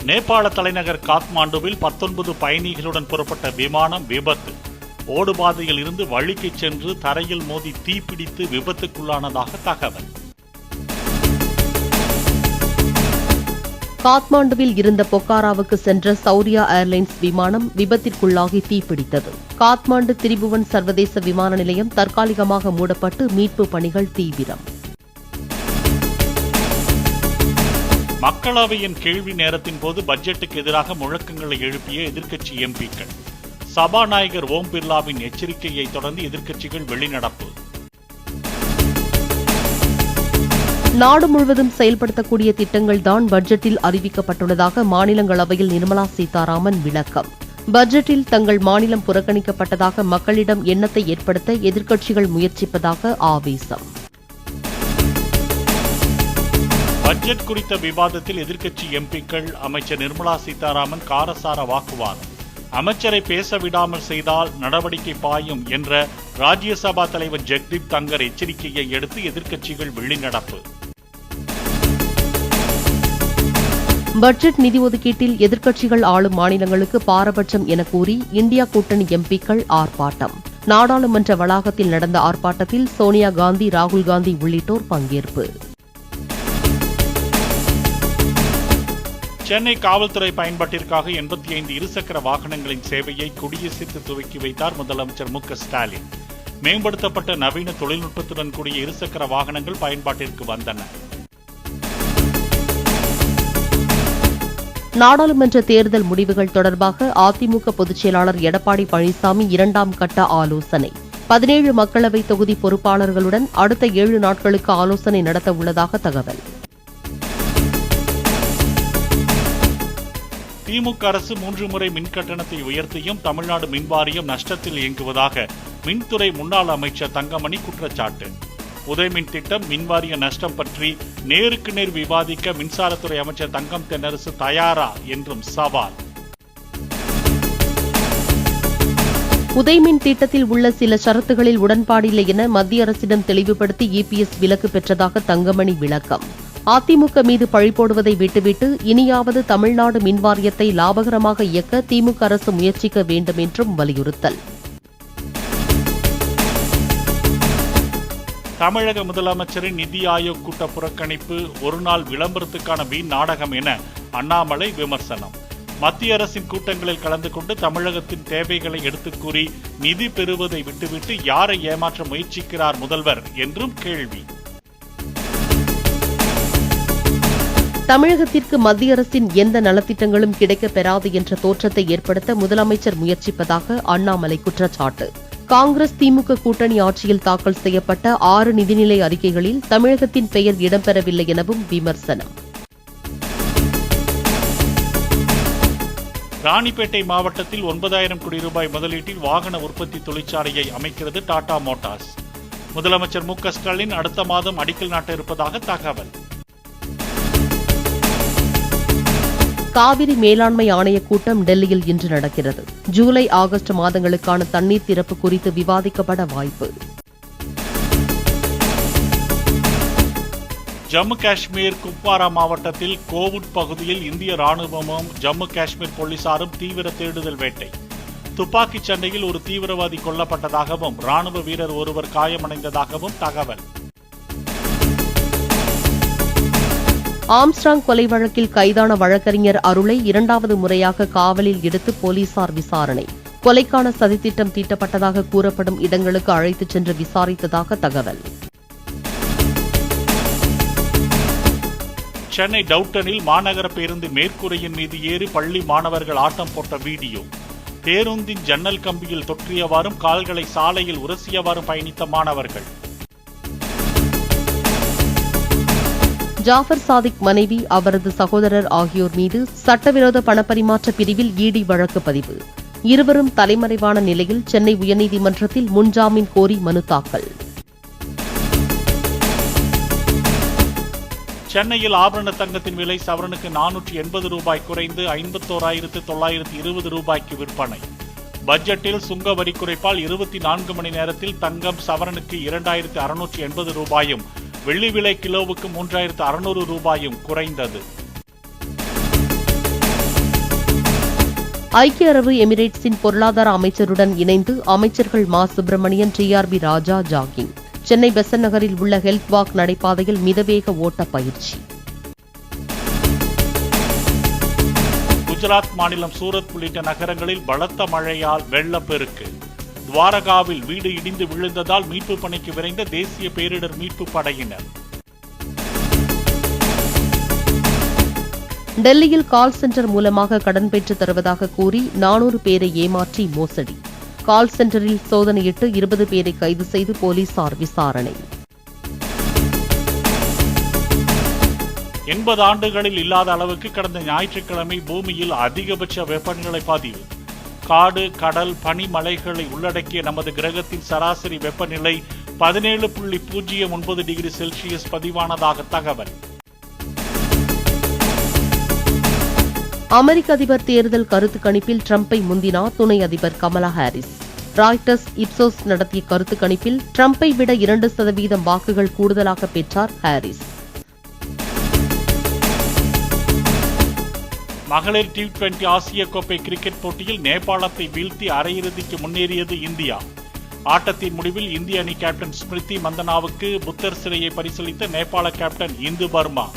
நேபாள தலைநகர் காத்மாண்டுவில் 19 பயணிகளுடன் புறப்பட்ட விமானம் விபத்து. ஓடுபாதையில் இருந்து வழிக்கு சென்று தரையில் மோதி தீப்பிடித்து விபத்துக்குள்ளானதாக தகவல். காத்மாண்டுவில் இருந்த பொக்காராவுக்கு சென்ற சௌரியா ஏர்லைன்ஸ் விமானம் விபத்திற்குள்ளாகி தீப்பிடித்தது. காத்மாண்டு திரிபுவன் சர்வதேச விமான நிலையம் தற்காலிகமாக மூடப்பட்டு மீட்பு பணிகள் தீவிரம். மக்களவையின் கேள்வி நேரத்தின் போது பட்ஜெட்டுக்கு எதிராக முழக்கங்களை எழுப்பிய எதிர்க்கட்சி எம்பிக்கள். சபாநாயகர் ஓம் பிர்லாவின் எச்சரிக்கையை தொடர்ந்து எதிர்க்கட்சிகள் வெளிநடப்பு. நாடு முழுவதும் செயல்படுத்தக்கூடிய திட்டங்கள்தான் பட்ஜெட்டில் அறிவிக்கப்பட்டுள்ளதாக மாநிலங்களவையில் நிர்மலா சீதாராமன் விளக்கம். பட்ஜெட்டில் தங்கள் மாநிலம் புறக்கணிக்கப்பட்டதாக மக்களிடம் எண்ணத்தை ஏற்படுத்த எதிர்க்கட்சிகள் முயற்சிப்பதாக ஆவேசம். பட்ஜெட் குறித்த விவாதத்தில் எதிர்க்கட்சி எம்பிக்கள் அமைச்சர் நிர்மலா சீதாராமன் காரசார வாக்குவாதம். அமைச்சரை பேச விடாமல் செய்தால் நடவடிக்கை பாயும் என்ற ராஜ்யசபா தலைவர் ஜெக்தீப் தங்கர் எச்சரிக்கையை அடுத்து எதிர்க்கட்சிகள் வெளிநடப்பு. பட்ஜெட் நிதி ஒதுக்கீட்டில் எதிர்க்கட்சிகள் ஆளும் மாநிலங்களுக்கு பாரபட்சம் என கூறி இந்தியா கூட்டணி எம்பிக்கள் ஆர்ப்பாட்டம். நாடாளுமன்ற வளாகத்தில் நடந்த ஆர்ப்பாட்டத்தில் சோனியா காந்தி, ராகுல் காந்தி உள்ளிட்டோர் பங்கேற்பு. சென்னை காவல்துறை பயன்பாட்டிற்காக 85 இருசக்கர வாகனங்களின் சேவையை கொடியசைத்து துவக்கி வைத்தார் முதலமைச்சர் மு.க.ஸ்டாலின். மேம்படுத்தப்பட்ட நவீன தொழில்நுட்பத்துடன் கூடிய இருசக்கர வாகனங்கள் பயன்பாட்டிற்கு வந்தன. நாடாளுமன்ற தேர்தல் முடிவுகள் தொடர்பாக அதிமுக பொதுச் செயலாளர் எடப்பாடி பழனிசாமி 2ஆம் கட்ட ஆலோசனை. 17 மக்களவை தொகுதி பொறுப்பாளர்களுடன் அடுத்த 7 நாட்களுக்கு ஆலோசனை நடத்த உள்ளதாக தகவல். திமுக அரசு 3 முறை மின்கட்டணத்தை உயர்த்தியும் தமிழ்நாடு மின்வாரியம் நஷ்டத்தில் இயங்குவதாக மின்துறை முன்னாள் அமைச்சர் தங்கமணி குற்றச்சாட்டு. உதயமின் திட்டம், மின்வாரிய நஷ்டம் பற்றி நேருக்கு நேர் விவாதிக்க மின்சாரத்துறை அமைச்சர் தங்கம் தென்னரசு தயாரா என்றும் சவால். உதயமின் திட்டத்தில் உள்ள சில ஷரத்துகளில் உடன்பாடில்லை என மத்திய அரசிடம் தெளிவுபடுத்தி இபிஎஸ் விலக்கு பெற்றதாக தங்கமணி விளக்கம். அதிமுக மீது பழி போடுவதை விட்டுவிட்டு இனியாவது தமிழ்நாடு மின்வாரியத்தை லாபகரமாக இயக்க திமுக அரசு முயற்சிக்க வேண்டும் என்றும் வலியுறுத்தல். தமிழக முதலமைச்சரின் நிதி ஆயோக் கூட்ட புறக்கணிப்பு ஒருநாள் விளம்பரத்துக்கான வீண் நாடகம் என அண்ணாமலை விமர்சனம். மத்திய அரசின் கூட்டங்களில் கலந்து கொண்டு தமிழகத்தின் தேவைகளை எடுத்துக் கூறி நிதி பெறுவதை விட்டுவிட்டு யாரை ஏமாற்ற முயற்சிக்கிறார் முதல்வர் என்றும் கேள்வி. தமிழகத்திற்கு மத்திய அரசின் எந்த நலத்திட்டங்களும் கிடைக்கப் பெறாது என்ற தோற்றத்தை ஏற்படுத்த முதலமைச்சர் முயற்சிப்பதாக அண்ணாமலை குற்றச்சாட்டு. காங்கிரஸ் திமுக கூட்டணி ஆட்சியில் தாக்கல் செய்யப்பட்ட 6 நிதிநிலை அறிக்கைகளில் தமிழகத்தின் பெயர் இடம்பெறவில்லை எனவும் விமர்சனம். ராணிப்பேட்டை மாவட்டத்தில் 9,000 கோடி ரூபாய் முதலீட்டில் வாகன உற்பத்தி தொழிற்சாலையை அமைக்கிறது டாடா மோட்டார்ஸ். முதலமைச்சர் மு.க.ஸ்டாலின் அடுத்த மாதம் அடிக்கல் நாட்ட இருப்பதாக தகவல். காவிரி மேலாண்மை ஆணைய கூட்டம் டெல்லியில் இன்று நடக்கிறது. ஜூலை, ஆகஸ்ட் மாதங்களுக்கான தண்ணீர் திறப்பு குறித்து விவாதிக்கப்பட வாய்ப்பு. ஜம்மு காஷ்மீர் குப்வாரா மாவட்டத்தில் கோவுட் பகுதியில் இந்திய ராணுவமும் ஜம்மு காஷ்மீர் போலீசாரும் தீவிர தேடுதல் வேட்டை. துப்பாக்கிச் சண்டையில் ஒரு தீவிரவாதி கொல்லப்பட்டதாகவும் ராணுவ வீரர் ஒருவர் காயமடைந்ததாகவும் தகவல். ஆம்ஸ்ட்ராங் கொலை வழக்கில் கைதான வழக்கறிஞர் அருளை 2வது முறையாக காவலில் எடுத்து போலீசார் விசாரணை. கொலைக்கான சதித்திட்டம் தீட்டப்பட்டதாக கூறப்படும் இடங்களுக்கு அழைத்துச் சென்று விசாரித்ததாக தகவல். சென்னை டவுட்டனில் மாநகர பேருந்து மேற்கூரையின் மீது ஏறி பள்ளி மாணவர்கள் ஆட்டம் போட்ட வீடியோ. பேருந்தின் ஜன்னல் கம்பியில் தொற்றியவாறும் கால்களை சாலையில் உரசியவாறும் பயணித்த மாணவர்கள். ஜாஃபர் சாதிக் மனைவி, அவரது சகோதரர் ஆகியோர் மீது சட்டவிரோத பணப்பரிமாற்ற பிரிவில் இடி வழக்கு பதிவு. இருவரும் தலைமறைவான நிலையில் சென்னை உயர்நீதிமன்றத்தில் முன்ஜாமீன் கோரி மனு தாக்கல். சென்னையில் ஆபரண தங்கத்தின் விலை சவரனுக்கு 480 ரூபாய் குறைந்து 51,920 ரூபாய்க்கு விற்பனை. பட்ஜெட்டில் சுங்க வரி குறைப்பால் 24 மணி நேரத்தில் தங்கம் சவரனுக்கு 2,680 ரூபாயும், வெள்ளி விலை கிலோவுக்கு 3,600 ரூபாயும் குறைந்தது. ஐக்கிய அரபு எமிரேட்ஸின் பொருளாதார அமைச்சருடன் இணைந்து அமைச்சர்கள் மா சுப்பிரமணியன், டிஆர்பி ராஜா ஜாகிங். சென்னை பெசன்ட் நகரில் உள்ள ஹெல்த் வாக் நடைபாதையில் மிதவேக ஓட்ட பயிற்சி. குஜராத் மாநிலம் சூரத் உள்ளிட்ட நகரங்களில் பலத்த மழையால் வெள்ளப்பெருக்கு. துவாரகாவில் வீடு இடிந்து விழுந்ததால் மீட்பு பணிக்கு விரைந்த தேசிய பேரிடர் மீட்பு படையினர். டெல்லியில் கால் சென்டர் மூலமாக கடன் பெற்றுத் தருவதாக கூறி 400 பேரை ஏமாற்றி மோசடி. கால் சென்டரில் சோதனையிட்டு 20 பேரை கைது செய்து போலீசார் விசாரணை. 80 ஆண்டுகளில் இல்லாத அளவுக்கு கடந்த ஞாயிற்றுக்கிழமை பூமியில் அதிகபட்ச வெப்பநிலை பதிவு. காடு, கடல், பனிமலைகளை உள்ளடக்கிய நமது கிரகத்தின் சராசரி வெப்பநிலை 17.09 டிகிரி செல்சியஸ் பதிவானதாக தகவல். அமெரிக்க அதிபர் தேர்தல் கருத்து கணிப்பில் டிரம்பை முந்தினார் துணை அதிபர் கமலா ஹாரிஸ். ராய்டர்ஸ் இப்சோஸ் நடத்திய கருத்து கணிப்பில் டிரம்பை விட 2% வாக்குகள் கூடுதலாக பெற்றார் ஹாரிஸ். மகளிர் T20 ஆசிய கோப்பை கிரிக்கெட் போட்டியில் நேபாளத்தை வீழ்த்தி அரையிறுதிக்கு முன்னேறியது இந்தியா. ஆட்டத்தின் முடிவில் இந்திய அணி கேப்டன் ஸ்மிருதி மந்தனாவுக்கு புத்தர் சிலையை பரிசளித்த நேபாள கேப்டன் இந்து பர்மா.